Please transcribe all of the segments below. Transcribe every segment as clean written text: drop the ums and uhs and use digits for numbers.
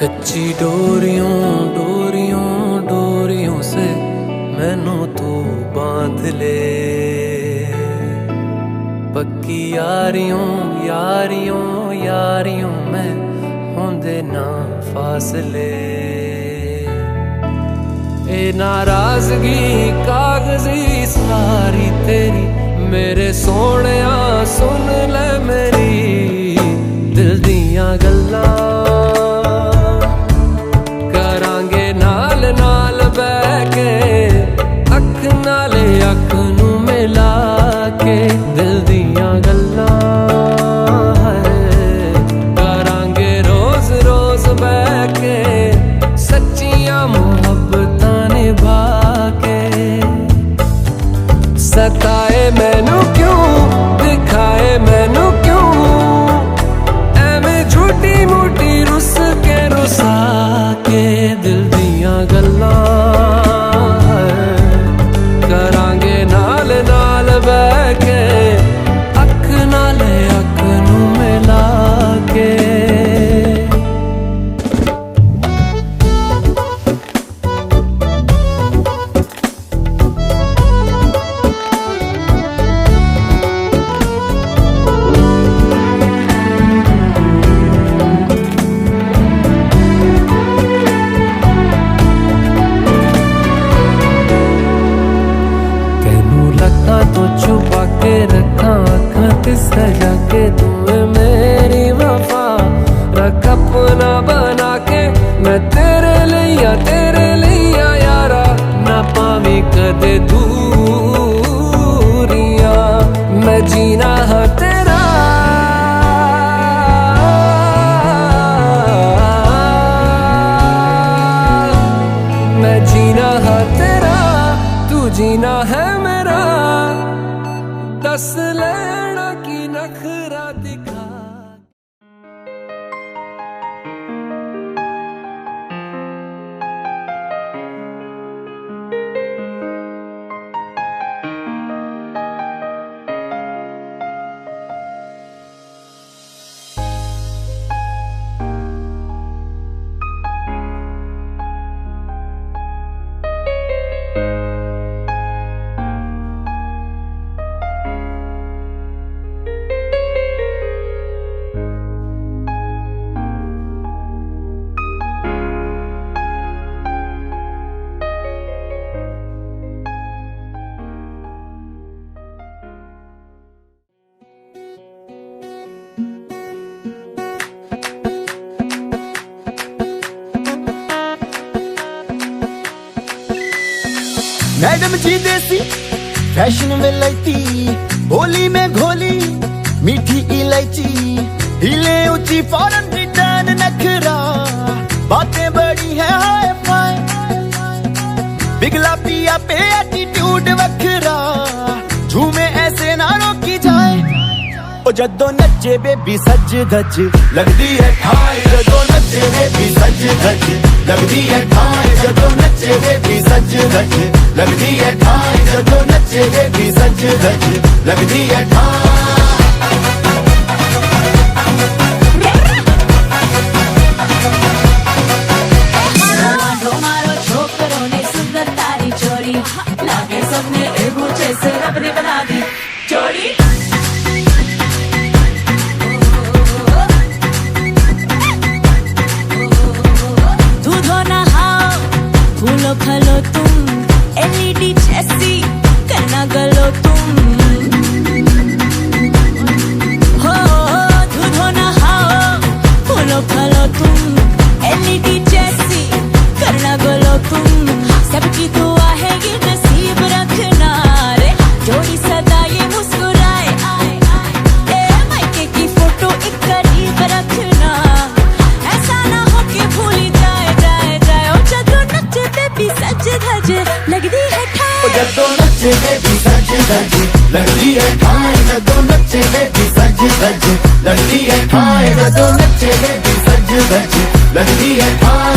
कच्ची डोरियों डोरियों डोरियों से मैनू तू बांध ले, पक्की यारियों यारियों यारियों में होंदे ना फासले। ए नाराजगी कागजी सारी तेरी मेरे सोहणिया सुन ले मेरी दिल दियां गल्लां करांगे नाल नाल बैठ के अख नाले अख नू मिला के दिल दियां गल्लां करांगे रोज रोज बैठ के सच्चियां मुहब्बतां निभा के। सताए मैनू क्यों दिखाए मैनू क्यों एवें झूठी मूठी रुस के रुसा के दिल दियां गल्लां करांगे नाल नाल बैठ के अख नाले अख नू मिला के। तो छुपा के रखा आँखां ते सजा के तुम्हें मेरी वफा रख अपना बना के मैं तेरे लिया यारा ना पावी कदे दूरियां मैं जीना है तेरा मैं जीना है तेरा तू जीना है मेरा दस लेना की नखरा दिखा। मैडम जी देसी फैशन विलायती होली में घोली मीठी इलायची हिले ऊंची फॉरेन ब्रिटेन नखरा बातें बड़ी है हाय फाय बिगला पिया पे एटीट्यूड वखरा झूमे ऐसे ना रोकी जाए ओ जदों नचे बेबी सज धज लगदी है ठाई जदों नचे बेबी सज धज लगदी है ठाई जदों नचे बेबी सज धज लगदी है ठाई जदों नचे बेबी सज धज लगदी है ठाई। मारो छोकरों ने सुंदर तारी चोरी लागे सबने एक ऊंचे से रब ने बना दी चोरी। फूलो खलो तुम एलईडी जैसी करना गलो तुम हो दूधो नहाओ फूलो खलो तुम एलईडी जैसी करना गलो तुम सबकी दुआ है ये नसीब रखना रे जोड़ी सदा ये मुस्कुराए ए मायके की फोटो एक करीब रखना ऐसा ना हो कि भूल जाए ओ जदों नचे बेबी सज धज लगदी है ठाई जदों नचे बेबी सज धज लगदी है ठाई जदों नचे बेबी सज धज लगदी है ठाई जदों नचे बेबी सज धज लगदी है ठाई।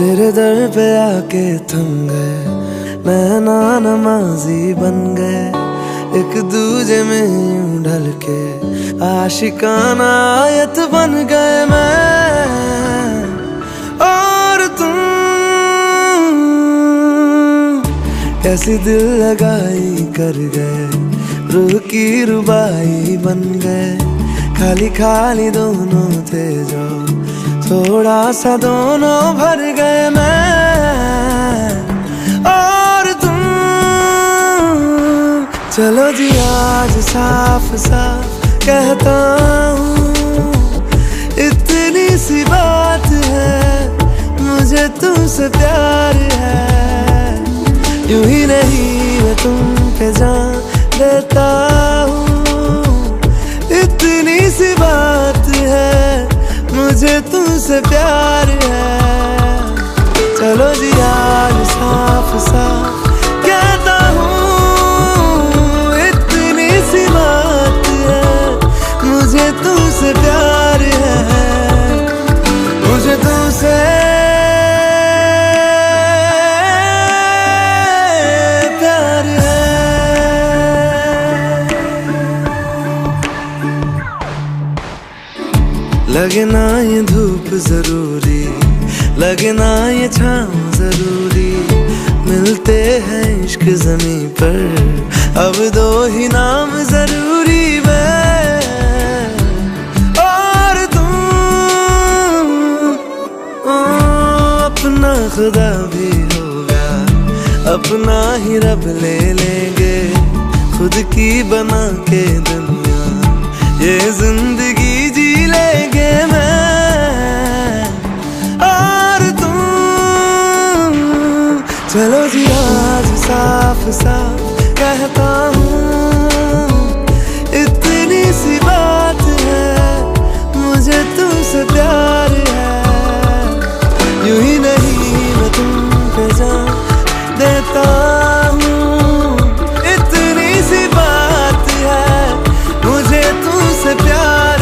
तेरे दर पे आके थम गए, नैना नमाजी बन गए, एक दूजे में यूं ढल के आशिकाना आयत बन गए मैं और तुम। कैसी दिल लगाई कर गए, रूह की रुबाई बन गए, खाली खाली दोनों थे जो थोड़ा सा दोनों भर गए मैं और तुम। चलो जी आज साफ साफ कहता हूँ, इतनी सी बात है, मुझे तुमसे प्यार है। यूं ही नहीं मैं तुम पे जान देता हूँ, इतनी सी बात है, मुझे तुमसे प्यार है। चलो जी आज साफ साफ कहता हूँ, इतनी सी बात है, मुझे तुमसे प्यार है, मुझे तुमसे प्यार है। लगे ना ये धूप जरूरी, लगे ना ये छाँव जरूरी, मिलते हैं इश्क ज़मीं पर, अब दो ही नाम जरूरी मैं और तुम। अपना खुदा भी होगा, अपना ही रब ले लेंगे, खुद की बना के दुनिया ये जिंदगी जी लेंगे मैं और तुम। चलो जी आज साफ साफ कहता हूँ, इतनी सी बात है, मुझे तुमसे प्यार है। यूं ही नहीं मैं तुम पे जान देता हूँ, इतनी सी बात है, मुझे तुमसे प्यार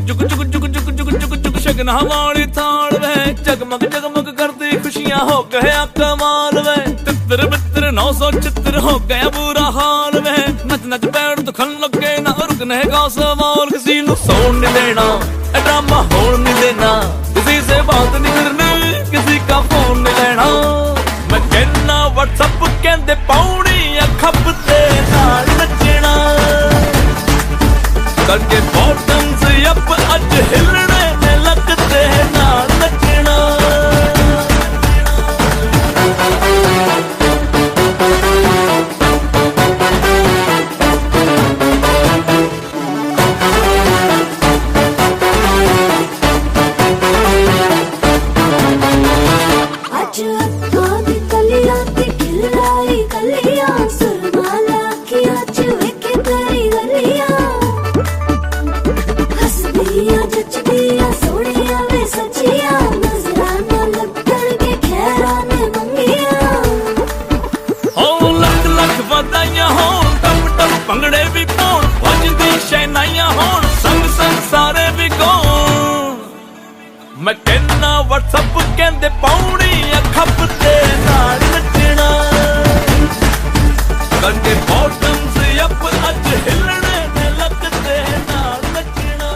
जुग जुग जुग जुग जुग जुग जुग शगना वाली थाल वे जगमग जगमग करती खुशियां हो गया कमाल वे तितर बितर 900 चित्र हो गया बुरा हाल वे नच नच पैर तो खन लगे ना रुकने का सवाल किसी नु सोन नहीं देना ड्रामा होन नहीं देना किसी से बात नहीं करनी किसी का फोन नहीं लेना मैं कहना व्हाट्सएप कहते पौड़ी खप ते नाल नचना करके बॉटम्स अप अज हिलने ने लगते नाल नचना आज अक्खां दी कलियां ते खिलाई कलियां सुरमाला की आज वेखे तेरी गलियां हसदियां जचदियां सोहणियां वे सच्चियां नजरां ना लगण के खैरां ने मंगियां हो लख लख वधाइयां होण टप टप भंगड़े भी पाउण वजदी शहनाइयां होण संग संग सारे भी गाउण मैं कहना व्हाट्सएप कहते पौड़ी खप ते नाल नचना करके बॉटम्स अप अज हिलने ने लगते नाल नचना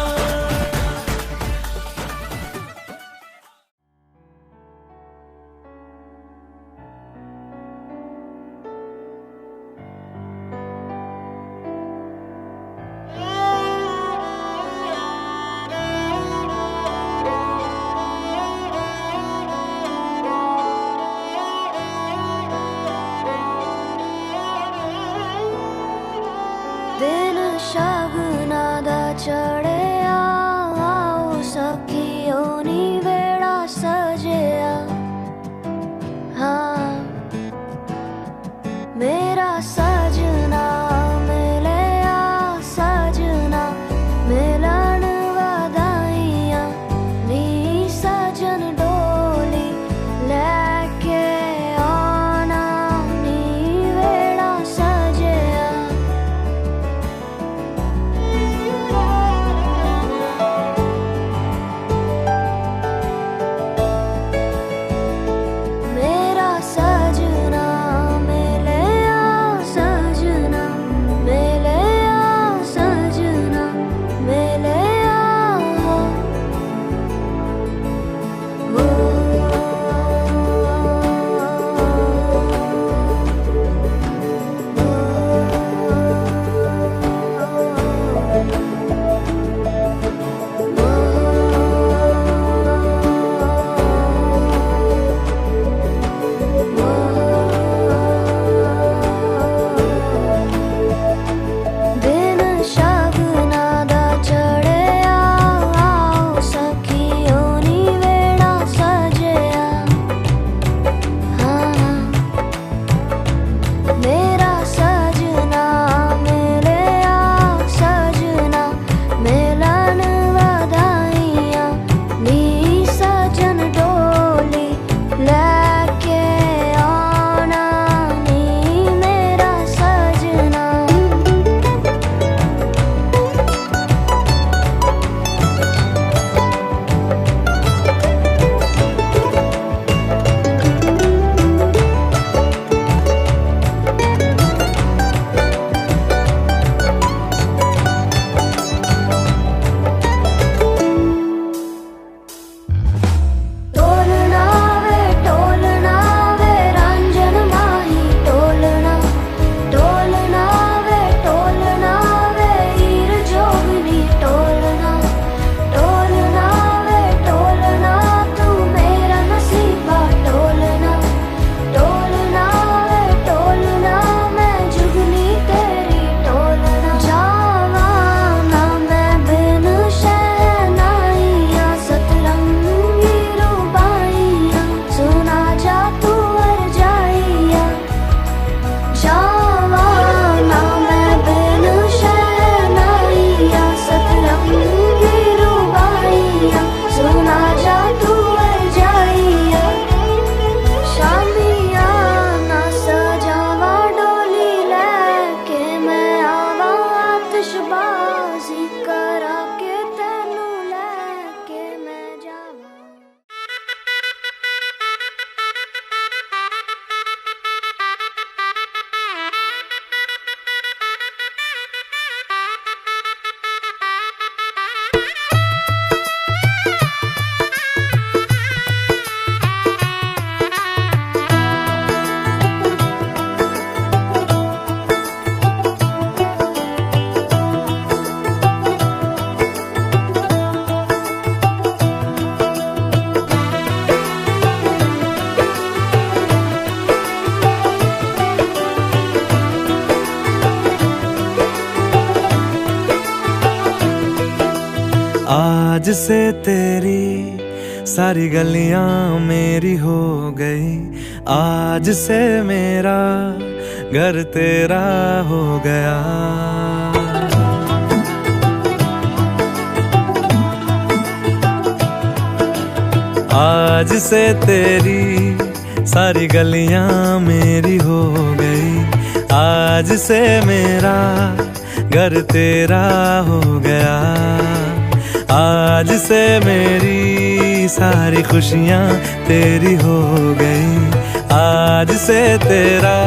आज से तेरी सारी गलियां मेरी हो गई, आज से मेरा घर तेरा हो गया। आज से तेरी सारी गलियां मेरी हो गई, आज से मेरा घर तेरा हो गया। आज से मेरी सारी खुशियां तेरी हो गई, आज से तेरा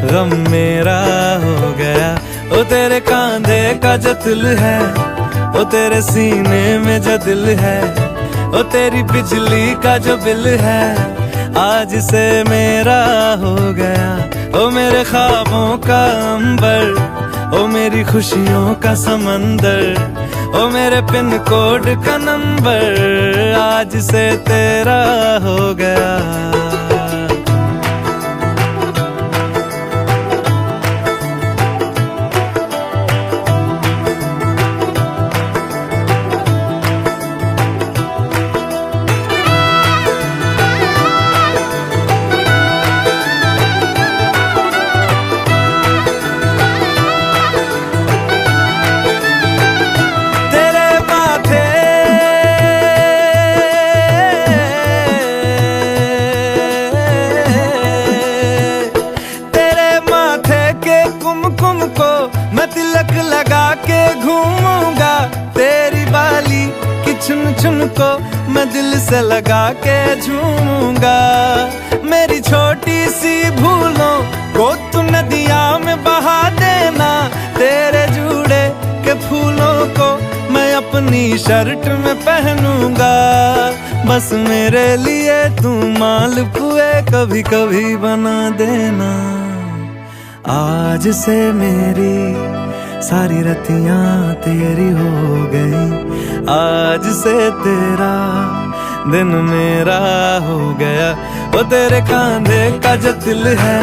गम मेरा हो गया। ओ तेरे कांधे का जो दिल है, ओ तेरे सीने में जो दिल है, ओ तेरी बिजली का जो बिल है, आज से मेरा हो गया। ओ मेरे ख्वाबों का अंबर, ओ मेरी खुशियों का समंदर, ओ मेरे पिन कोड का नंबर, आज से तेरा हो गया। तिलक लगा के घूमूंगा, तेरी बाली की चुन चुन को मैं दिल से लगा के झूमूंगा। मेरी छोटी सी भूलों को तू नदिया में बहा देना, तेरे जूड़े के फूलों को मैं अपनी शर्ट में पहनूंगा। बस मेरे लिए तू मालपुए कभी कभी बना देना। आज से मेरी सारी रतियां तेरी हो गई, आज से तेरा दिन मेरा हो गया। ओ तेरे कांधे का जो दिल है,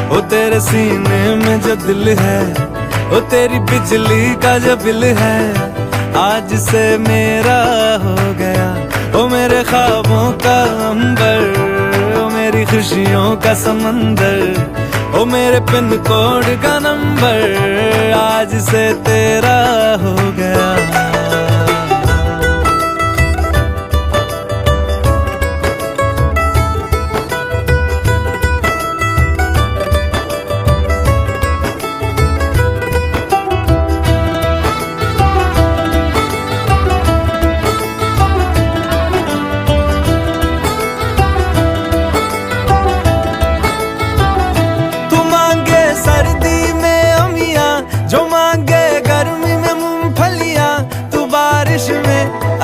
ओ तेरे सीने में जो दिल है, ओ तेरी बिजली का जो बिल है, आज से मेरा हो गया। ओ मेरे ख्वाबों का अंबर, ओ मेरी खुशियों का समंदर, ओ मेरे पिन कोड का नंबर, आज से तेरा हो गया।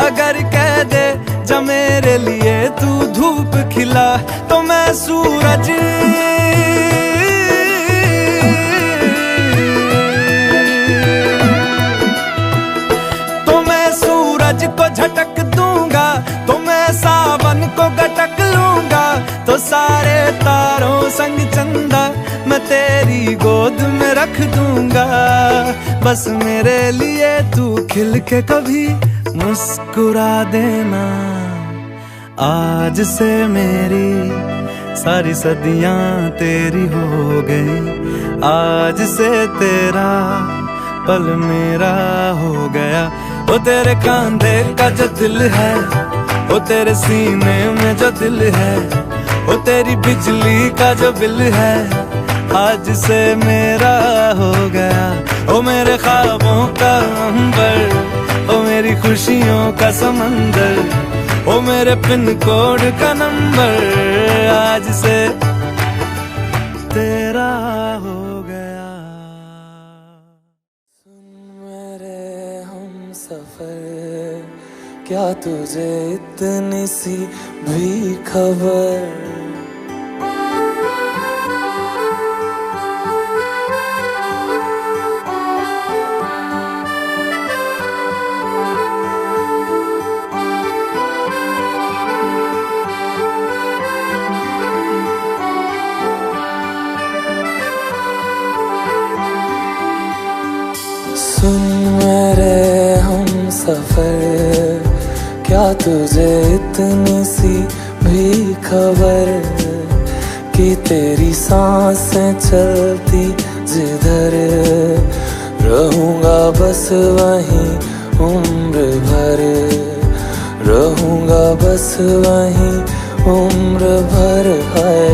अगर कह दे जा मेरे लिए तू धूप खिला, तो मैं सूरज को झटक दूंगा, तो मैं सावन को गटक लूंगा। तो सारे तारों संग चंदा मैं तेरी गोद में रख दूंगा। बस मेरे लिए तू खिल के कभी मुस्कुरा देना। आज से मेरी सारी सदियां तेरी हो गई, आज से तेरा पल मेरा हो गया। ओ तेरे कांधे का जो दिल है, ओ तेरे सीने में जो दिल है, ओ तेरी बिजली का जो बिल है, आज से मेरा हो गया। ओ मेरे ख्वाबों का अंबर, ओ मेरी खुशियों का समंदर, ओ मेरे पिन कोड का नंबर, आज से तेरा हो गया। सुन मेरे हम सफर, क्या तुझे इतनी सी भी खबर? सुन मेरे हम सफर, तुझे इतनी सी भी खबर कि तेरी सांसें चलती जिधर, रहूंगा बस वहीं उम्र भर, रहूंगा बस वहीं उम्र भर। है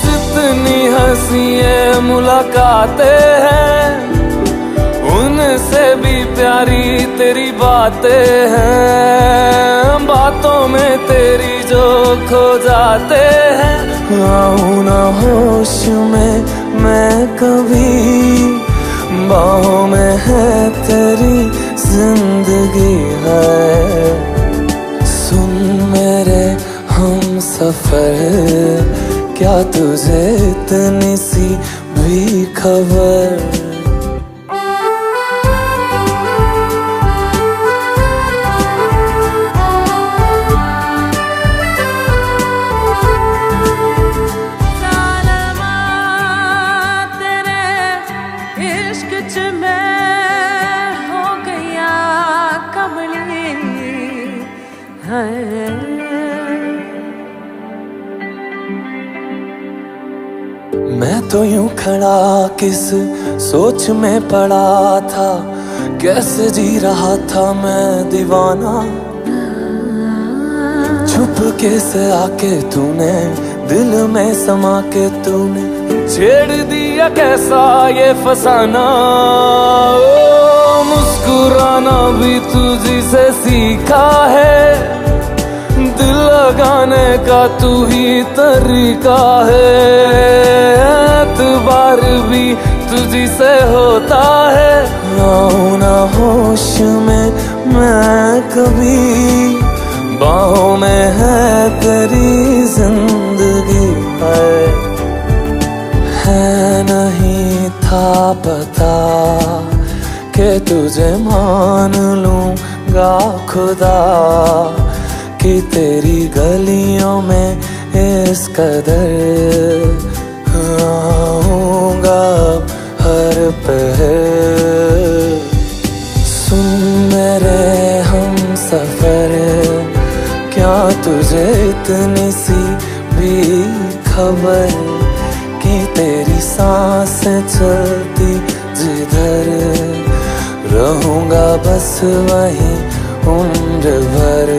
जितनी हंसी मुलाकातें हैं, उनसे भी प्यारी तेरी बातें हैं, बातों में तेरी जो खो जाते हैं। आऊं ना होश में मैं कभी, बाहों में है तेरी जिंदगी है। सुन मेरे हम सफर, क्या तुझे इतनी सी भी खबर? मैं तो यूं खड़ा किस सोच में पड़ा था, कैसे जी रहा था मैं दीवाना। छुप के से आके तूने दिल में समा के तूने छेड़ दिया कैसा ये फसाना। ओ मुस्कुराना भी तुझी से सीखा है, दिल लगाने का तू ही तरीका है। एतबार भी तुझी से होता है, आऊं ना होश में मैं कभी, बाहों में है तेरी जिंदगी है। नहीं था पता कि तुझे मान लूंगा खुदा, कि तेरी गलियों में इस कदर आऊंगा हर पहर। सुन मेरे हम सफर, क्या तुझे इतनी सी भी खबर कि तेरी सांसें चलती जिधर, रहूंगा बस वहीं उम्र भर,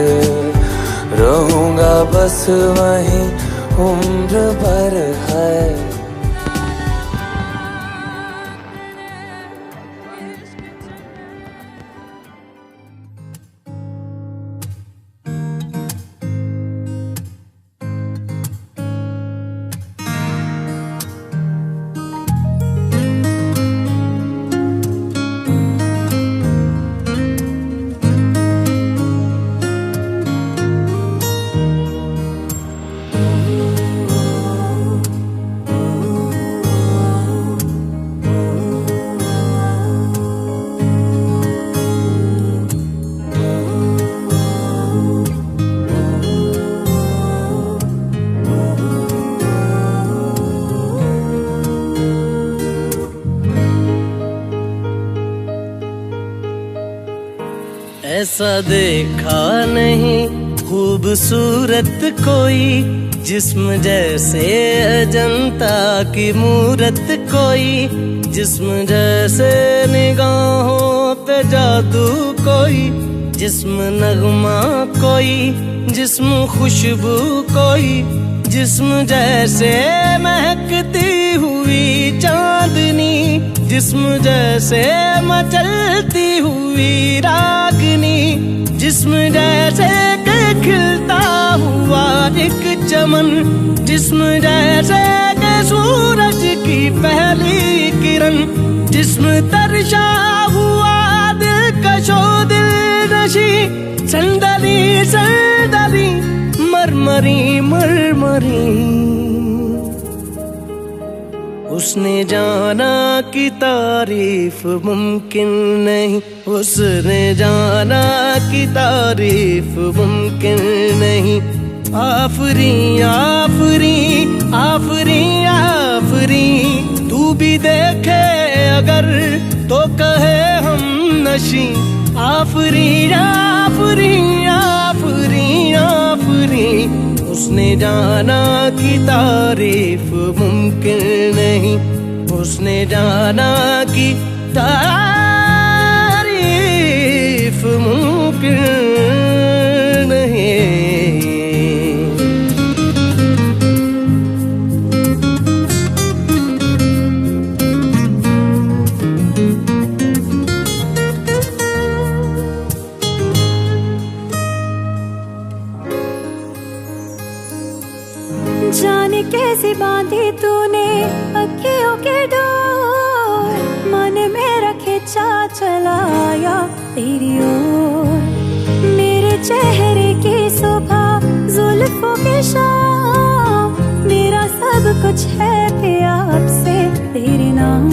रहूंगा बस वहीं उम्र भर। है ऐसा देखा नहीं खूबसूरत कोई, जिस्म जैसे अजंता की मूरत कोई, जिस्म जैसे निगाहों पे जादू कोई, जिस्म नगमा कोई, जिस्म खुशबू कोई, जिस्म जैसे महकती हुई चांदनी, जिस्म जैसे मचलती हुई रागनी, जिस्म जैसे के खिलता हुआ एक चमन, जिस्म जैसे के सूरज की पहली किरण, जिस्म तरशा हुआ दिलकशो दिल नशी, संदली संदली मरमरी मरमरी। उसने जाना कि तारीफ मुमकिन नहीं, उसने जाना कि तारीफ मुमकिन नहीं। आफरी आफरी आफरी आफरी, तू भी देखे अगर तो कहे हम नशी। आफरी आफरी जाना कि तारीफ मुमकिन नहीं, उसने जाना कि तारीफ मुमकिन नहीं। जाने कैसे बांधी तूने अखियों के डोर, मन मेरा खिंचा चलाया तेरी ओर। मेरे चेहरे की सुबह जुल्फों की शाम, मेरा सब कुछ है प्यार से तेरे नाम।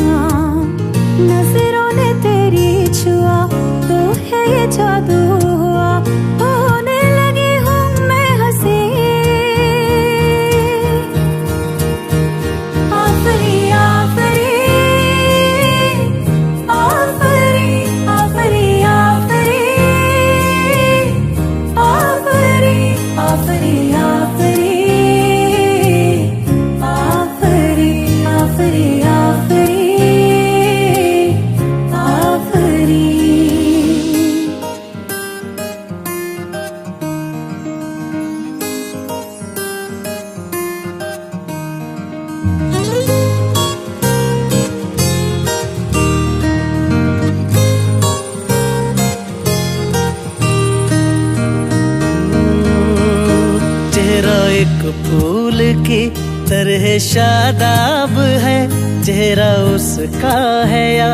नजरों ने तेरी छुआ तो है ये जादू हुआ, होने लगी हूँ मैं हंसी। एक फूल की तरह शादाब है, चेहरा उसका है या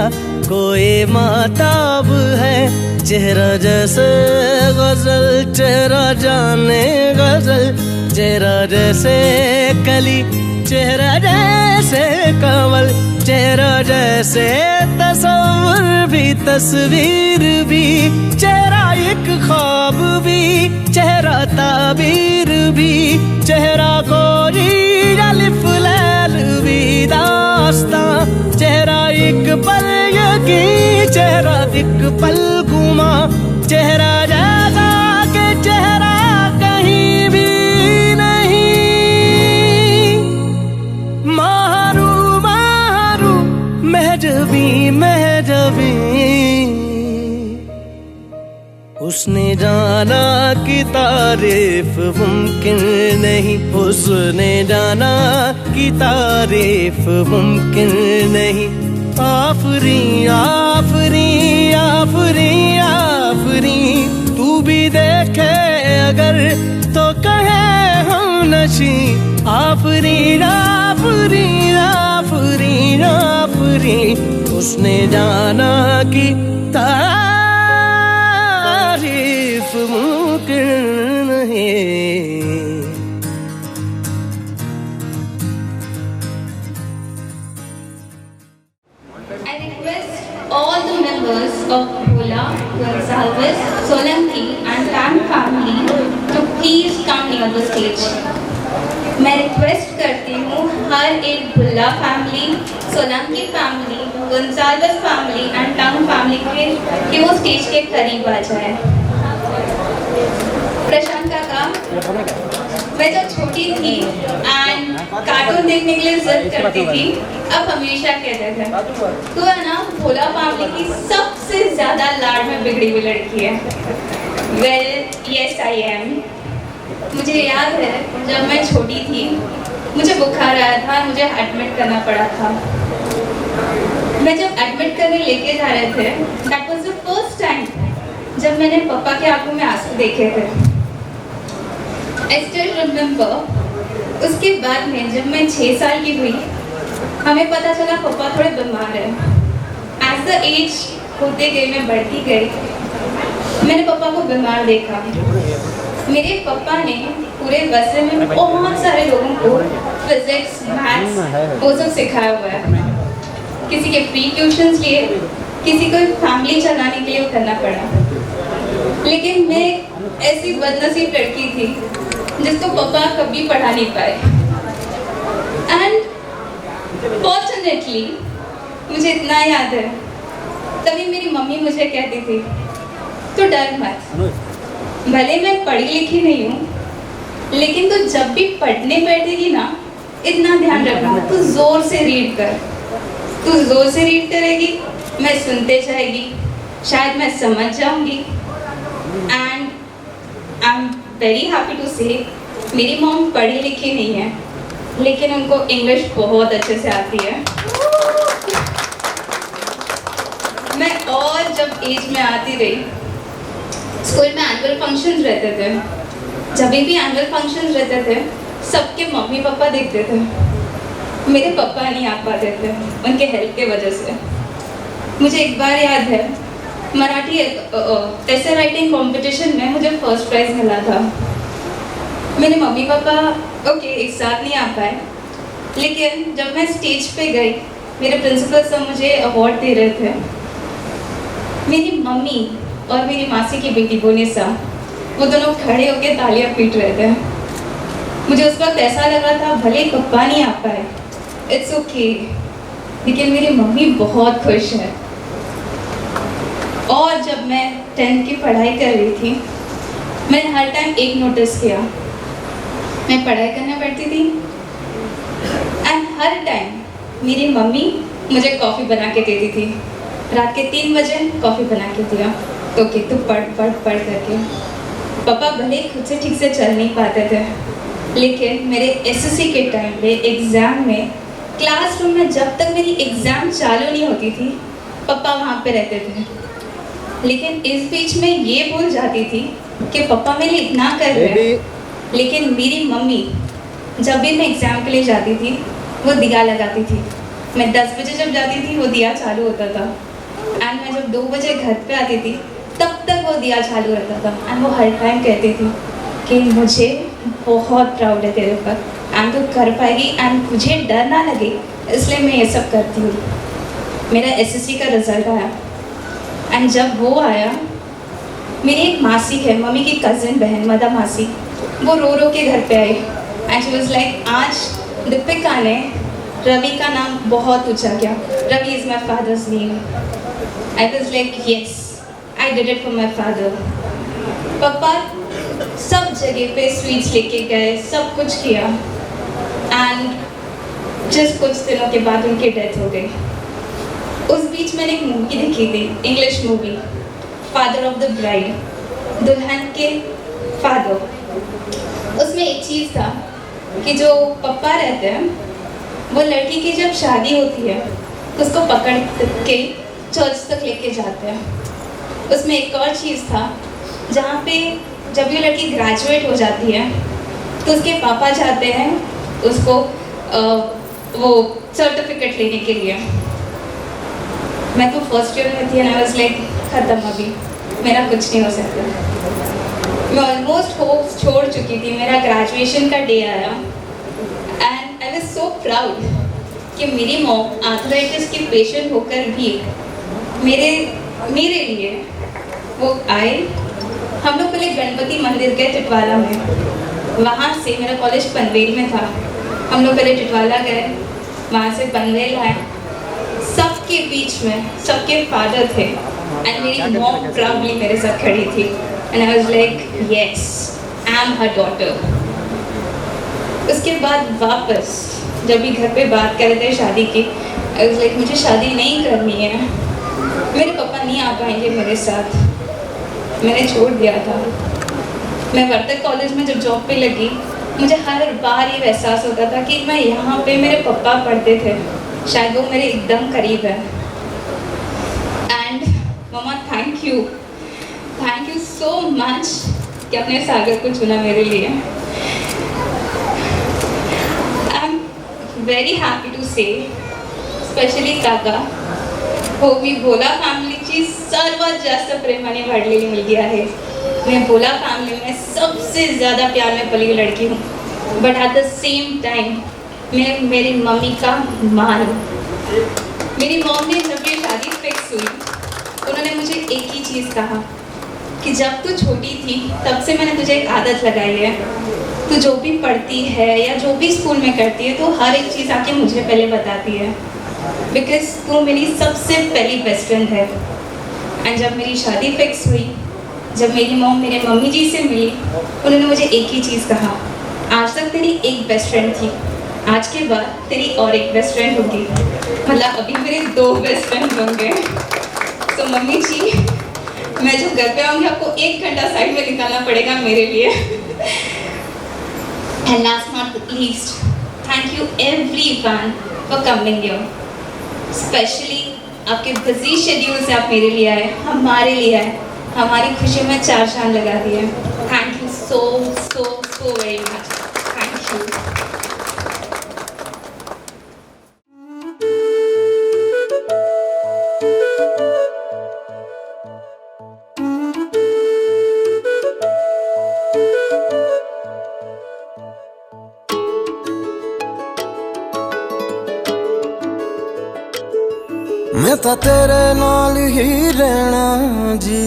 कोई माताब है। चेहरा जैसे गजल, चेहरा जाने गजल, चेहरा जैसे कली, चेहरा जैसे कमल, चेहरा जैसे तस्वीर भी, तस्वीर भी, चेहरा एक ख्वाब भी, चेहरा ताबीर भी, चेहरा कोई अलिफ लैल भी दास्तां, चेहरा एक पल यकीन, चेहरा एक पल गुमा, चेहरा जैसा के चेहरा कहीं भी नहीं। मारू मारू महजबी महजबी, उसने जाना कि तारीफ मुमकिन नहीं, उसने जाना कि तारीफ मुमकिन नहीं। आफरी आफरी आफरी आफरी, तू भी देखे अगर तो कहे हम नशी। आफरी आफरी आफरी आफरी, उसने जाना कि तारीफ मुमकिन नहीं। I request all the members of Bhola, Gonsalves, Solanki and Tam family to please come near the stage. मैं रिक्वेस्ट करती हूँ हर एक Bhulla family, Solanki family, Gonsalves family and town family कि वो स्टेज के करीब आ जाए। प्रशांत काका, मैं जब छोटी थी एंड कार्टून देखने के लिए जिद करती थी, अब हमेशा कहते थे तू है ना भोला फैमिली की सबसे ज्यादा लाड में बिगड़ी हुई लड़की है। Well yes I am. मुझे याद है जब मैं छोटी थी, मुझे बुखार आया था, मुझे एडमिट करना पड़ा था। मैं जब एडमिट करने लेके जा रहे थे, that was the first time जब मैंने पापा के आंखों में आंसू देखे थे। I still remember. उसके बाद में जब मैं 6 साल की हुई, हमें पता चला पापा थोड़े बीमार है। एज द एज होते गई, मैं बढ़ती गई, मैंने पापा को बीमार देखा। मेरे पापा ने पूरे बस्से में बहुत सारे लोगों को फिजिक्स, मैथ्स वो सब सिखाया हुआ है। किसी के फ्री ट्यूशन्स लिए, किसी को फैमिली चलाने के लिए वो करना पड़ा। लेकिन मैं ऐसी बदनसीब लड़की थी जिसको पापा कभी पढ़ा नहीं पाए। एंड फॉर्चुनेटली मुझे इतना याद है, तभी मेरी मम्मी मुझे कहती थी तो डर मत, भले मैं पढ़ी लिखी नहीं हूँ लेकिन तू जब भी पढ़ने बैठेगी ना, इतना ध्यान रखना, तू जोर से रीड कर। तू जोर से रीड करेगी, मैं सुनते जाएगी, शायद मैं समझ जाऊंगी। And I am very happy to say मेरी मॉम पढ़ी लिखी नहीं है, लेकिन उनको इंग्लिश बहुत अच्छे से आती है। मैं और जब एज में आती रही, स्कूल में एनुअल फंक्शंस रहते थे, जब भी एनुअल फंक्शंस रहते थे सबके मम्मी पापा देखते थे, मेरे पापा नहीं आ पाते थे उनके हेल्थ के वजह से। मुझे एक बार याद है, मराठी ऐसे राइटिंग कंपटीशन में मुझे फर्स्ट प्राइज़ मिला था। मेरे मम्मी पापा एक साथ नहीं आ पाए, लेकिन जब मैं स्टेज पे गई, मेरे प्रिंसिपल सर मुझे अवार्ड दे रहे थे। मेरी मम्मी और मेरी मासी की बेटी बोनिसा, वो दोनों खड़े होकर तालियां पीट रहे थे। मुझे उस वक्त ऐसा लगा था भले पप्पा नहीं आ पाए, इट्स ओके, लेकिन मेरी मम्मी बहुत खुश है। और जब मैं 10th की पढ़ाई कर रही थी, मैंने हर टाइम एक नोटिस किया, मैं पढ़ाई करने बैठती थी एंड हर टाइम मेरी मम्मी मुझे कॉफ़ी बना के देती थी। रात के 3 बजे कॉफ़ी बना के दिया तो कि तू पढ़ पढ़ पढ़ करके। पापा भले खुद से ठीक से चल नहीं पाते थे, लेकिन मेरे एसएससी के टाइम पे एग्ज़ाम में क्लासरूम में जब तक मेरी एग्ज़ाम चालू नहीं होती थी, पापा वहाँ पे रहते थे। लेकिन इस बीच में ये भूल जाती थी कि पापा मेरे लिए इतना कर रहे हैं, लेकिन मेरी मम्मी जब भी मैं एग्ज़ाम के लिए जाती थी वो दिया लगाती थी। मैं 10 बजे जब जाती थी वो दिया चालू होता था, एंड मैं जब 2 बजे घर पे आती थी तब तक वो दिया चालू रहता था। एंड वो हर टाइम कहती थी कि मुझे बहुत प्राउड है तेरे ऊपर, एंड तू कर पाएगी, एंड मुझे डर ना लगे, इसलिए मैं ये सब करती हूँ। मेरा एसएससी का रिज़ल्ट आया, एंड जब वो आया, मेरी एक मासी है, मम्मी की कज़न बहन मदा मासी, वो रो रो के घर पे आई एंड शी वाज लाइक, आज दीपिका ने रवि का नाम बहुत ऊंचा किया, Ravi is my father's name. I was like yes, I did it for my father. पापा सब जगह पे स्वीट्स लेके गए, सब कुछ किया, एंड जस्ट कुछ दिनों के बाद उनकी डेथ हो गई। उस बीच मैंने एक मूवी देखी थी, English movie, father of the bride, दुल्हन के फादर। उसमें एक चीज़ था कि जो पप्पा रहते हैं, वो लड़की की जब शादी होती है उसको पकड़ के चर्च तक लेके जाते हैं। उसमें एक और चीज़ था, जहाँ पे जब ये लड़की ग्रेजुएट हो जाती है तो उसके पापा जाते हैं उसको वो सर्टिफिकेट लेने के लिए। मैं तो फर्स्ट ईयर में थी एंड आई वाज लाइक ख़त्म, अभी मेरा कुछ नहीं हो सकता। मैं ऑलमोस्ट होप छोड़ चुकी थी। मेरा ग्रेजुएशन का डे आया and I was so proud कि मेरी मॉम आर्थराइटिस की पेशेंट होकर भी मेरे लिए वो आए। हम लोग पहले गणपति मंदिर गए टिटवाला में, वहाँ से मेरा कॉलेज पनवेल में था, हम लोग पहले टिटवाला गए, वहाँ से पनवेल आए। सबके बीच में सबके फादर थे एंड मेरी मॉम प्राउडली मेरे साथ खड़ी थी and I was like yes, I am her daughter. उसके बाद वापस जब भी घर पे बात कर रहे थे शादी की, आई वाज लाइक मुझे शादी नहीं करनी है, मेरे पापा नहीं आ पाएंगे मेरे साथ, मैंने छोड़ दिया था। मैं वर्तक कॉलेज में जब जॉब पे लगी, मुझे हर बार ये एहसास होता था कि मैं यहाँ पे मेरे पापा पढ़ते थे, शायद वो मेरे एकदम करीब है। एंड मम्मा थैंक यू सो मच कि आपने सागर को चुना मेरे लिए। I am very happy to say, specially काका हो मी भोला फॅमिलीची सर्वात जास्त प्रेमाने वाढलेली मुलगी आहे। मैं भोला फैमिली में सबसे ज़्यादा प्यार में पली हुई लड़की हूँ, but at the same time मैं मेरी मम्मी का माल हूँ। मेरी मॉम ने जब ये शादी फिक्स हुई, उन्होंने मुझे एक ही चीज़ कहा कि जब तू छोटी थी तब से मैंने तुझे एक आदत लगाई है, तू जो भी पढ़ती है या जो भी स्कूल में करती है तो हर एक चीज़ आके मुझे पहले बताती है, बिकॉज तू मेरी सबसे पहली बेस्ट फ्रेंड है। एंड जब मेरी शादी फिक्स हुई, जब मेरी मॉम मेरे मम्मी जी से मिली, उन्होंने मुझे एक ही चीज़ कहा आज तक तेरी एक बेस्ट फ्रेंड थी, आज के बाद तेरी और एक बेस्ट फ्रेंड होगी, मतलब अभी मेरे 2 बेस्ट फ्रेंड होंगे। तो मम्मी जी, मैं जब घर पे आऊँगी आपको 1 घंटा साइड में निकालना पड़ेगा मेरे लिए। And last not least, thank you everyone for coming here, specially आपके बिजी शेड्यूल से आप मेरे लिए आए, हमारे लिए आए, हमारी खुशी में 4 चांद लगा दिए। Thank you so so so very much, thank you. मैं तां तेरे नाल ही रहना जी,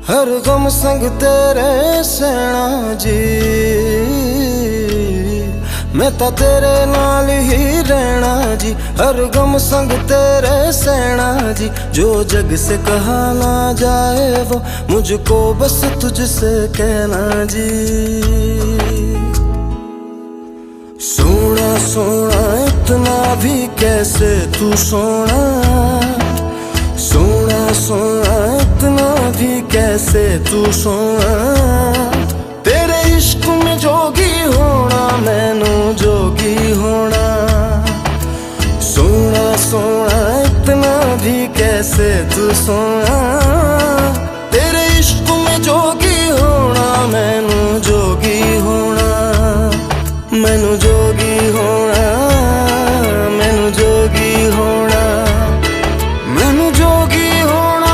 हर गम संग तेरे सहना जी। मैं तां तेरे नाल ही रहना जी, हर गम संग तेरे सहना जी। जो जग से कहा ना जाए वो मुझको बस तुझसे कहना जी। सोना सोना इतना भी कैसे तू सोना, सोना सोना इतना भी कैसे तू सोना। तेरे इश्क में जोगी होना, मैनू जोगी होना। सोना सोना इतना भी कैसे तू सोना। तेरे इश्क में जोगी होना, मैनू जोगी होना। मैनू जोगी होना, मैनू जोगी होना, मैनू जोगी होना।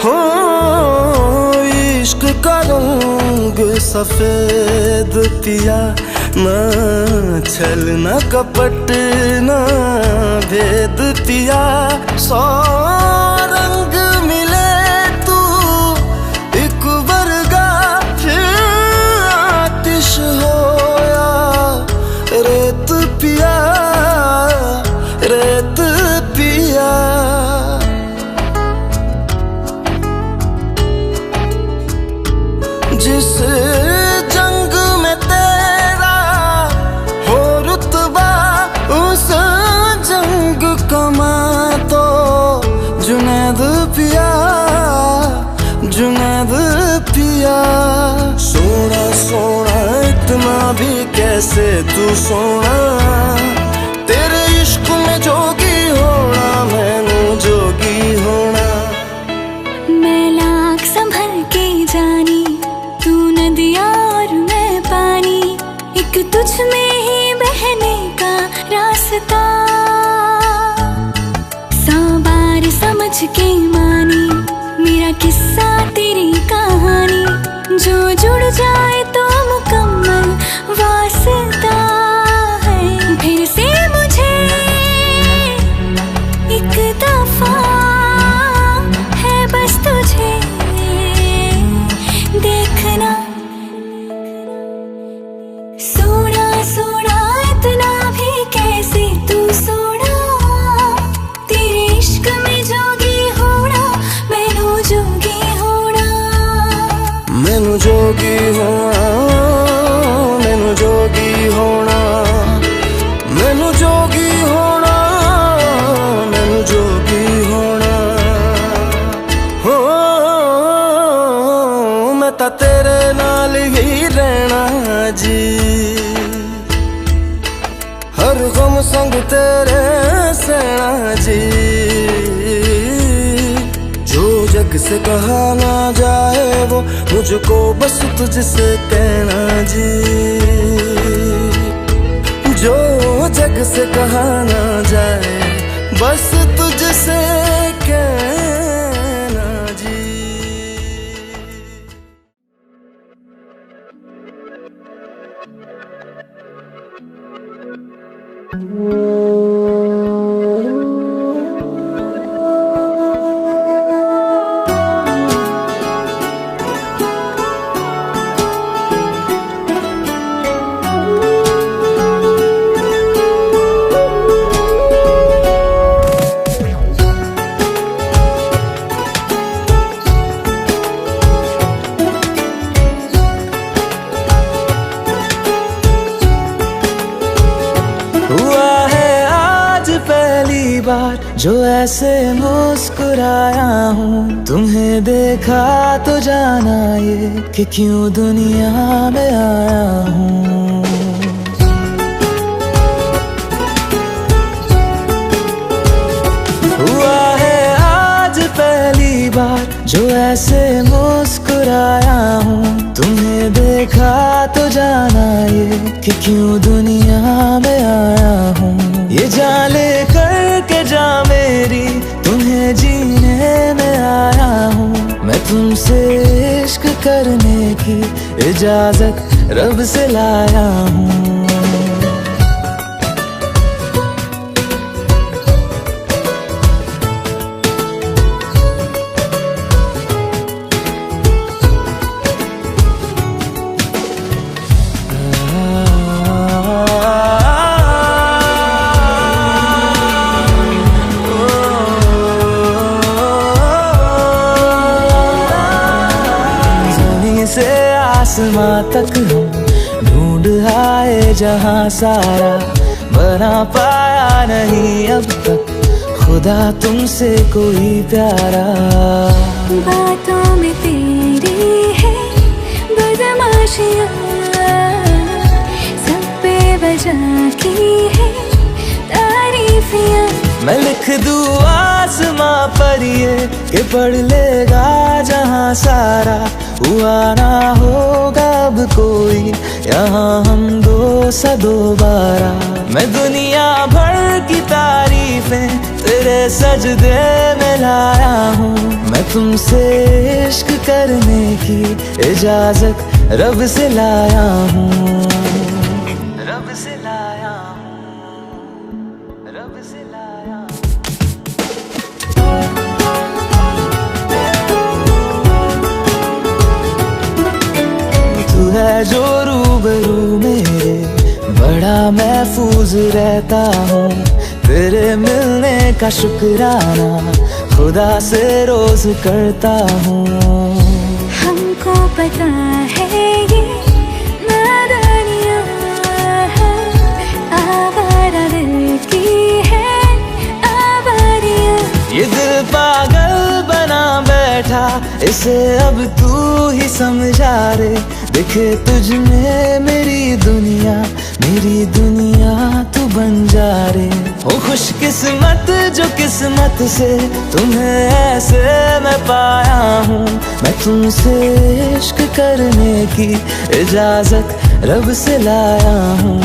हो इश्क का रंग सफेद पिया, ना छल ना कपट ना भेद पिया। 100 रंग मिले तू एक वर्गा, फिर आतिश होया रेत पिया, रेत पिया। जिस जंग में तेरा हो रुतबा, उस जंग कमा तो जुनैद पिया, जुनैद पिया। सोना सोना इतना भी कैसे तू सोना। तेरे इश्क में जोगी होना, मैनू जोगी होना। मैं लाख संभल के जानी, तू नदिया और मैं पानी, एक तुझ में ही बहने का रास्ता। 100 बार समझ के मानी मेरा किस्सा तेरी कहानी, जो जुड़ जाए तो मुकम्मल वास्ता है। फिर से मुझे एक दफा है बस तुझे देखना। सोना सोना इतना भी कैसे तू सोना। तेरे इश्क में जोगी होना, मैनू जोगी होना। मैनू जोगी होना, मैनू जोगी होना। मैनू जोगी होना, मैनू जोगी होना। हो मैं तां तेरे नाल ही रहना जी, हर गम संग तेरे सहना जी। जो जग से कहा ना जाए वो मुझको बस तुझसे कहना जी। जो जग से कहा ना जाए बस तुझसे कहना जी। जो ऐसे मुस्कुराया हूँ, तुम्हें देखा तो जाना ये कि क्यों दुनिया में आया हूँ। हुआ है आज पहली बार जो ऐसे मुस्कुराया हूँ, तुम्हें देखा तो जाना ये कि क्यों दुनिया में आया हूँ। ये जान ले करके जा मेरी, तुम्हें जीने में आया हूँ। मैं तुमसे इश्क करने की इजाजत रब से लाया हूँ। आसमां तक हम ढूंढ आए जहां सारा, बना पाया नहीं अब तक खुदा तुमसे कोई प्यारा। बातों में तेरी है बदमाशियाँ, सब पे वजह की है तारीफियाँ। मैं लिख दूँ आसमां पर ये कि पढ़ लेगा जहां सारा, हुआ ना होगा अब कोई यहाँ हम दो सा दोबारा। मैं दुनिया भर की तारीफें तेरे सजदे में लाया हूँ। मैं तुमसे इश्क करने की इजाजत रब से लाया हूँ। रब से लाया हूँ, रब से लाया हूँ। तू है जो रूबरू मेरे, बड़ा महफूज रहता हूँ। तेरे मिलने का शुक्राना खुदा से रोज करता हूँ। हमको पता है ये नादानियाँ आवारा दिल की है आवारियाँ। ये दिल पागल बना बैठा, इसे अब तू ही समझा रे। दिखे तुझ में मेरी दुनिया तू बन जा रे। ओ खुशकिस्मत जो किस्मत से तुम्हें ऐसे मैं पाया हूँ। मैं तुमसे इश्क करने की इजाजत रब से लाया हूँ।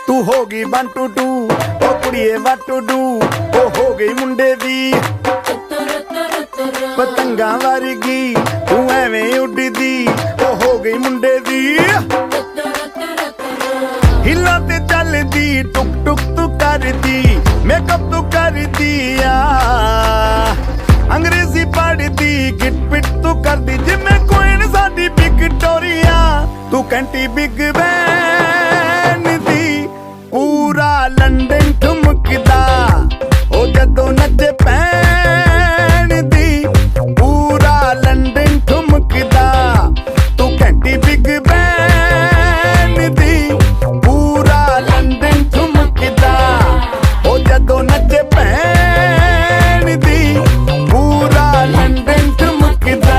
तू होगी 1 2 2 ओ कुड़िए what to do, ओ हो गई मुंडे दी पतंगा वर्गी, तू एवें उड़दी ओ हो गई मुंडे दी। हिला ते चलदी टुक टुक तू करदी, मेकअप तू करदी आ, अंग्रेजी पढ़दी गिट पिट तू करदी जिमें क्वीन साडी विक्टोरिया। तू कैंटी बिग बैन दी पूरा लंदन ठुमकदा, ओ जदों नचे पैन दी पूरा लंदन ठुमकदा। तू कैंटी बिग बैन दी पूरा लंदन ठुमकदा, ओ जदों नचे पैन दी पूरा लंदन ठुमकदा।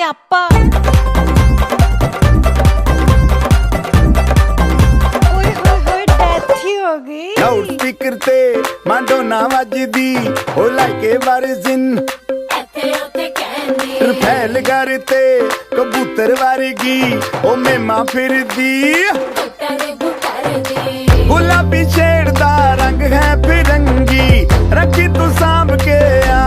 सियापा। ओए होए होए डेथ ही हो गई। लाउड स्पीकर ते माडोना वजदी ओ लाइके वारिजिन फैल करते कबूतर वारगी ओ मेमा फिरदी गुलाबी शेर दा रंग है फिरंगी रखी तू सांभ के आ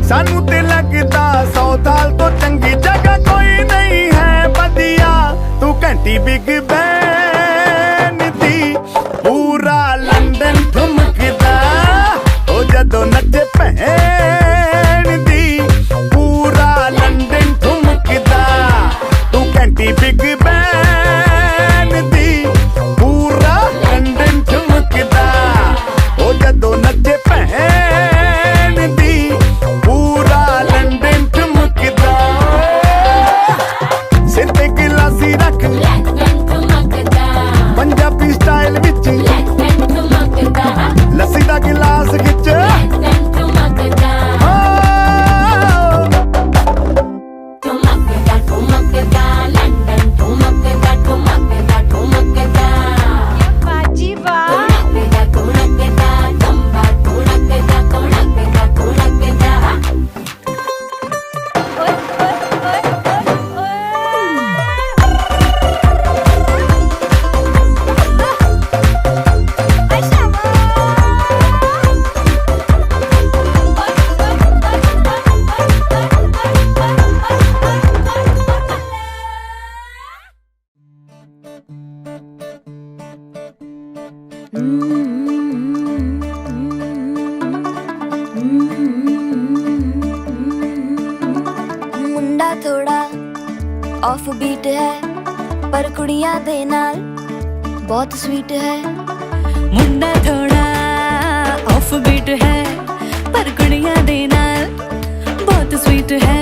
सानू ते लगदा 100 साल तो चंगी जगह कोई नहीं है बदिया तू घंटी बिग बैन दी पूरा लंदन ठुमकदा ओ जदों नचे भैन दी पूरा लंदन ठुमकदा तू घंटी बिग बैन दी पूरा लंदन ठुमकदा ओ जदों नचे भैन दी पूरा लंदन ठुमकदा सिर ते गिलासी रख पंजाबी स्टाइल विच लस्सी दा गिलास खिच बाजी वाह। मुंडा थोड़ा ऑफ बीट है पर कुड़ियां दे नाल बहुत स्वीट है। मुंडा थोड़ा ऑफ बीट है पर कुड़ियां दे नाल बहुत स्वीट है।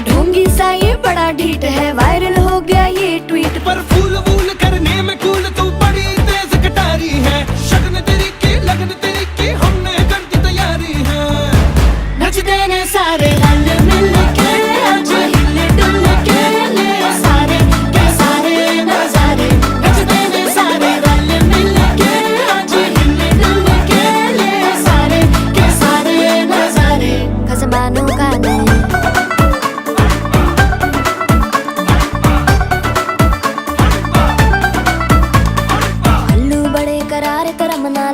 ढोंगी सा ये बड़ा ढीठ है वायरल हो गया ये ट्वीट पर फूल वूल करने में कूल तू बड़ी तेज कटारी है शगन तेरी की लगन तेरी की हमने कर दी तैयारी है। नचते ने सारे रल मिल के आज हिले डुल के ले सारे के सारे नजारे नचते ने सारे रल मिल के आज हिले डुल के ले सारे के सारे नजारे खसमानों का नहीं।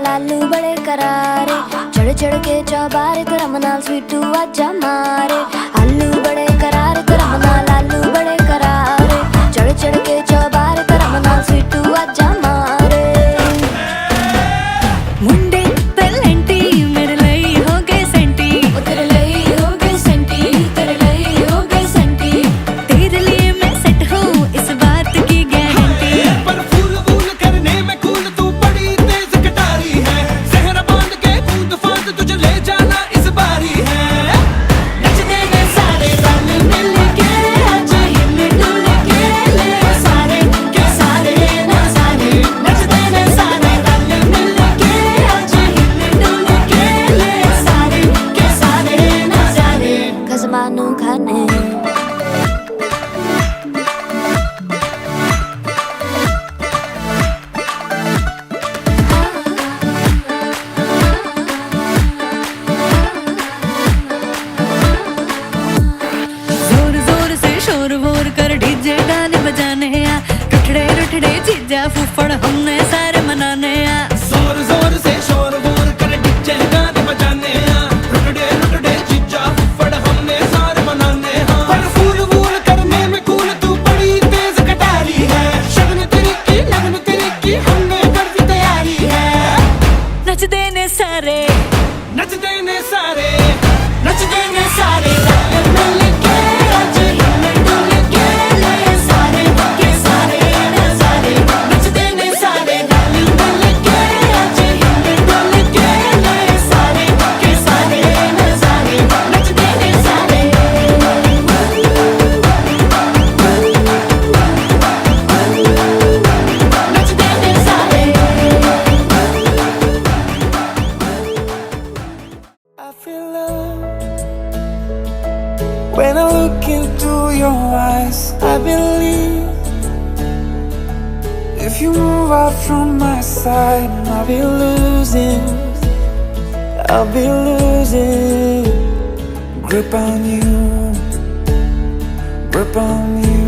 लालू बड़े करारे चढ़ चढ़ के चौबारे करम नाल स्वीटू आजा मारे आलू बड़े करारे करम नाल लालू बड़े करारे चढ़ चढ़ के चौबारे करम नाल स्वीटू आजा मारे। मुंडे तलंटी मेरे लई हो गए सेंटी ओ तेरे लई हो गए सेंटी तेरे लई हो गए सेंटी तेरे लिए मैं सेट हूँ इस बात की गारंटी। पर फूल वूल करने में कूल तू बड़ी तेज कटारी है सहरा बांध के कूद फांद तुझे ले जाना इस बारी है। नचते ने सारे रल मिल के आज हिले डुल के ले सारे के सारे नजारे नचते ने सारे रल मिल के आज हिले डुल के ले सारे के सारे नजारे खजमानू खाने। जोर जोर से शोर वोर कर डीजे गाने बजाने आ टुटड़े टुटड़े जीजा फुफड़ हमने सारे मनाने आ। जोर जोर से शोर वोर कर डीजे गाने बजाने हैं रुकड़े रुकड़े जीजा फुफड़ हमने सारे मनाने हैं। पर फूल वूल करने में कूल तू बड़ी तेज कटारी है शगन तेरी की लगन तेरी की हमने कर दी तैयारी है। नचते ने सारे नचते ने सारे नचते ने सारे रल मिल के आज हिले डुल के ले सारे के सारे नजारे नचते ने सारे When I look into your eyes, I believe if you move out from my side, I'll be losing grip on you, grip on you.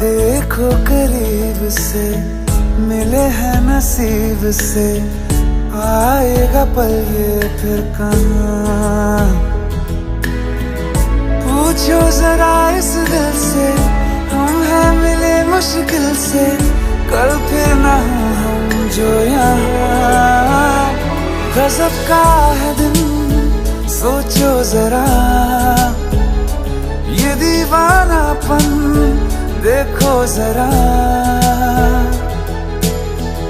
देखो करीब से, मिले हैं नसीब से, आएगा पल ये फिर कहाँ। पूछो जरा इस दिल से, हम हैं मिले मुश्किल से, कल फिर ना हो हम जो यहाँ। गजब का है दिन, सोचो जरा, ये दीवानापन देखो जरा।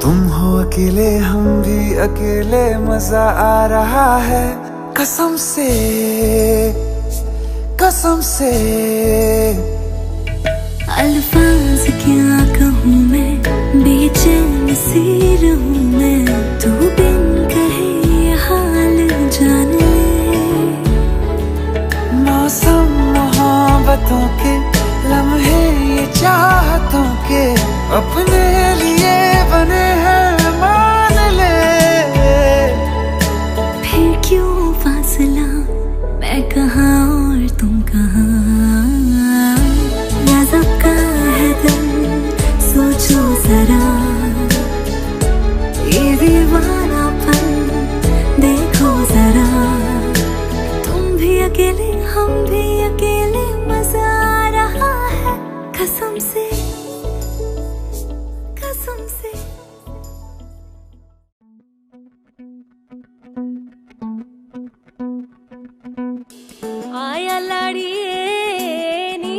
तुम हो अकेले, हम भी अकेले, मजा आ रहा है कसम से, कसम से। अल्फाज क्या कहूँ मैं, बेचैन सी रहूँ मैं, तू बिन कहे ये हाल जान ले। मौसम मोहब्बतों के, लम्हे ये चाहतों के, अपने लिए बने हैं मान ले। फिर क्यों फासला, मैं कहाँ और तुम कहाँ। गजब का है दिल, सोचो जरा, ये दीवानापन देखो जरा। तुम भी अकेले, हम भी अकेले, मजा आ रहा है कसम से, कसम से। आया लाड़िए नी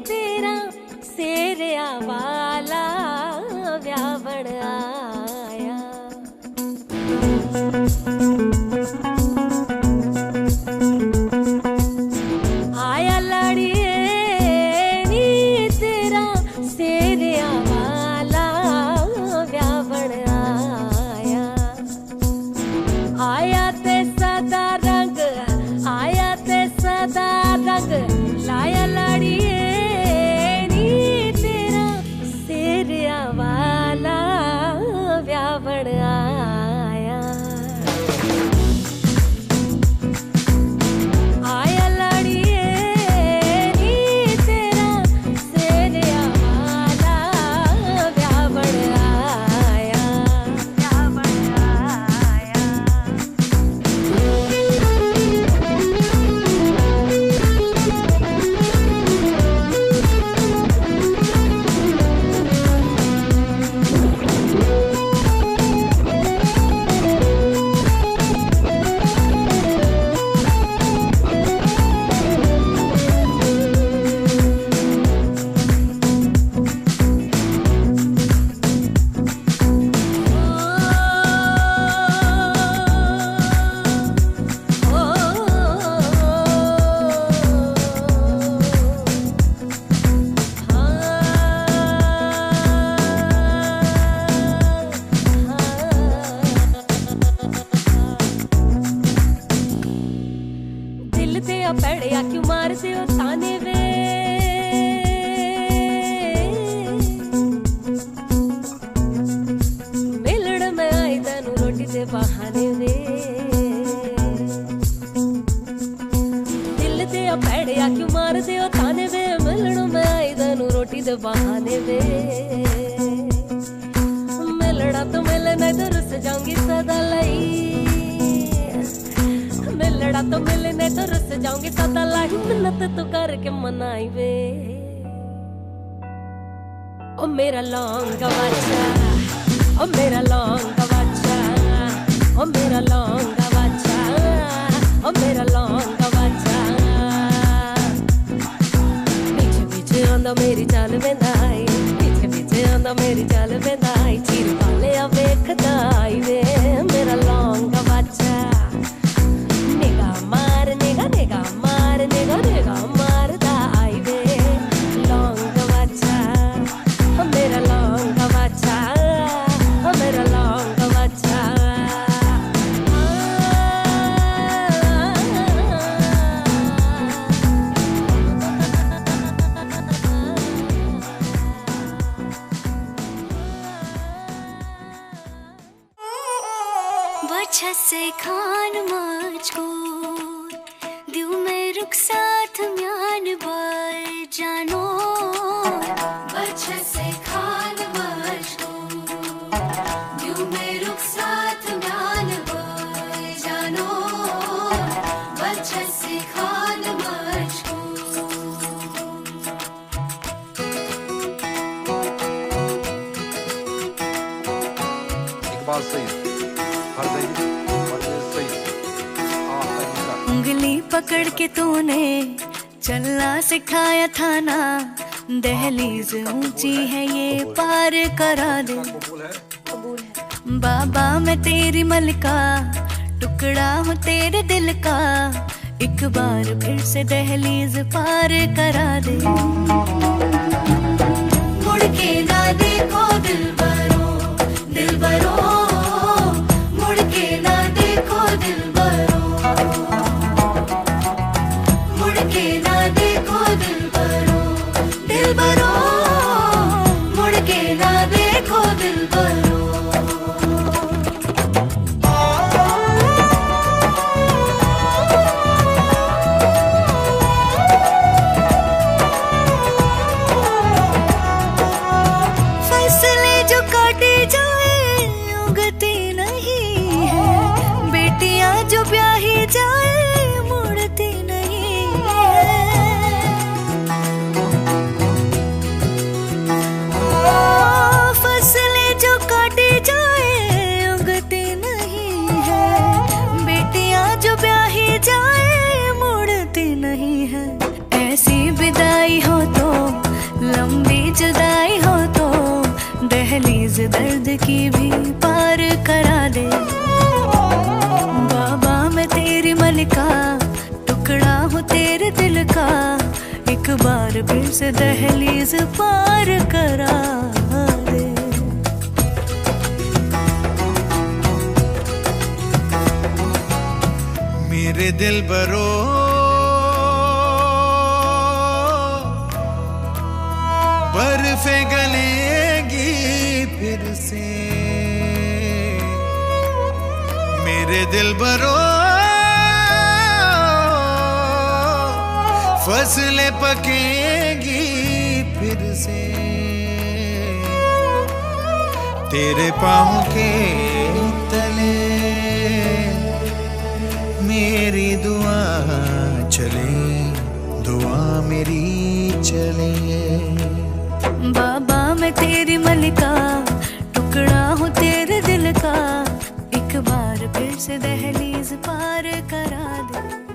तेरा सेरिया वाला व्यावण आया। आया लाड़िए नी तेरा सेरिया वाला व्यावण आया। आया ते सदा रंग, आया ते सदा रंग, लाया लाड़िए नी तेरा सेरिया वाला व्यावण आया। आया लाड़िए नी तेरा सेरिया वाला व्यावण आया, व्यावण आया। दिल ते आ पड़िया क्यों मारते हो ताने वे। मिलड़ में आई तेनू रोटी दे बहाने वे। दिल ते आ पड़िया क्यों मारते हो ताने वे, मिलड़ में आई तेनू रोटी दे बहाने वे। मिलड़ा तो मिले नहीं तो रुस जाऊंगी सदा लई, मिलड़ा तो मिलने तो रुस जाऊंगी सदा लाई, मिन्नत तो करके मनाई वे। ओ मेरा लौंगा बाचा, ओ मेरा लौंगा बाचा, ओ मेरा लौंगा बाचा, ओ मेरा लौंगा बाचा। पीछे पीछे आंदा मेरी चाल वेंदाई, पीछे पीछे आंदा मेरी चाल वेंदाई, चीर वाले आ वेखदा आई वे। मेरा लौंगा बाचा, निगाह मार, निगाह निगाह मार, निगाह निगाह मारदा आई वे। लौंगा बाचा, ओ मेरा लौंगा बाचा, ओ मेरा लौंगा बाचा। अच्छा सिखा दे मुझको। इकबाल सईद, हरदई सईद। उंगली पकड़ के तूने चलना सिखाया था ना, दहलीज ऊंची है ये पार करा दे। बाबा मैं तेरी मलका, टुकड़ा हूँ तेरे दिल का, एक बार फिर से दहलीज पार करा दे। मुड़ के ना देखो दिलबरो, दिलबरो, मुड़ के ना देखो दिलबरो, मुड़ के ना देखो दिलबरो, दिलबरो, मुड़ के ना देखो दिलबरो। फसले जो काटे जाए उगती नहीं है, बेटियां जो ब्याही जाए मुड़ती नहीं है। फसले जो काटे जाए उगती नहीं है, बेटियां जो ब्याही जाए मुड़ती नहीं है। ऐसी विदाई हो तो, लंबी जुदाई हो तो, दहलीज दर्द की भी पार करा दे। बाबा मैं तेरी मलिका, टुकड़ा हूँ तेरे दिल का, एक बार फिर से दहलीज पार करा दे। मेरे दिल बरो बर्फे गलेगी फिर से, मेरे दिल बरो फसलें पकेगी फिर से, तेरे पाँव के तले मेरी दुआ चले, दुआ मेरी चले। बाबा मैं तेरी मलिका, टुकड़ा हूँ तेरे दिल का, एक बार फिर से दहलीज पार करा दे।